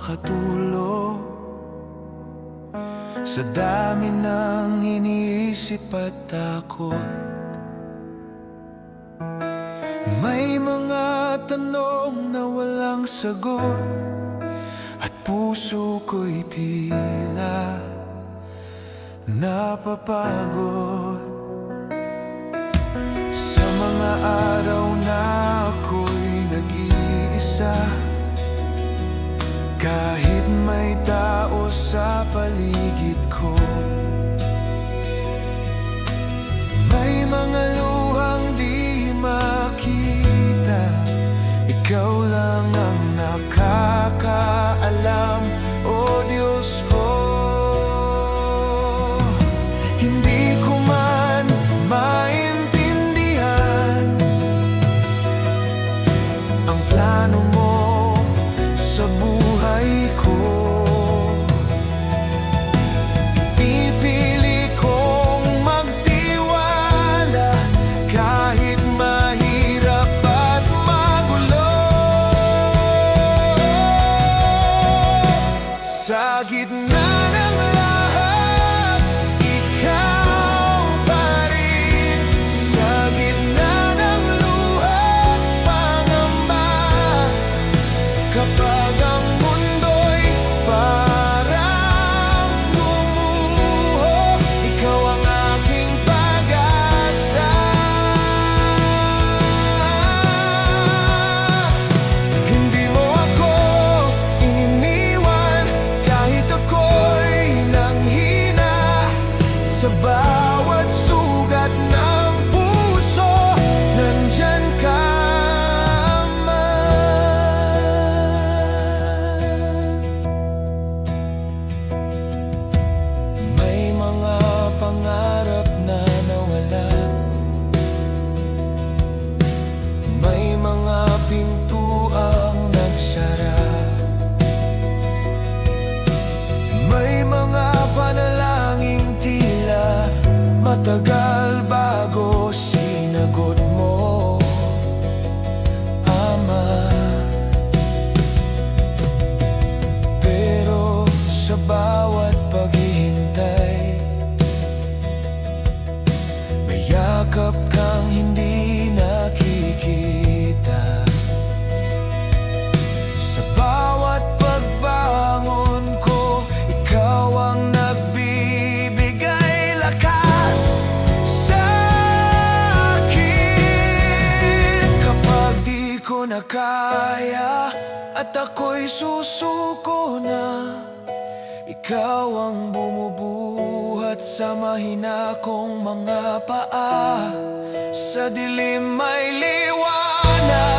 makatulog sa dami ng iniisip at takot. May mga tanong na walang sagot at puso ko'y tila napapagod. Sa mga araw na ako'y nag-iisa, kahit may tao sa paligid ko, may mga luhang di makita. Ikaw lang ang nakakaalam, o Diyos ko. Hindi ko man maintindihan ang plano mo sa buhay ko. Pipili kong magtiwala kahit mahirap at magulo. Sa gitna ng lahat, ikaw pa rin. Sa gitna ng luha at pangamba, kapag ang mundo'y parang gumuho, ikaw ang aking pag-asa. Hindi mo ako iniwan kahit ako'y nanghina. Sa bawat sugat ng puso, nandyan ka man. May mga pangarap na nawala, may mga pintuang nagsara, may mga panalangin tila matagal bago sinagot mo, Ama. Pero sa bawat paghihintay, may yakap kang hindi nakikita. Sa bawat pagbangon ko, ikaw ang nagbibigay lakas sa akin. Kapag di ko na kaya at ako'y susuko na, ikaw ang bumubuhat sa mahina kong mga paa. Sa dilim may liwanag.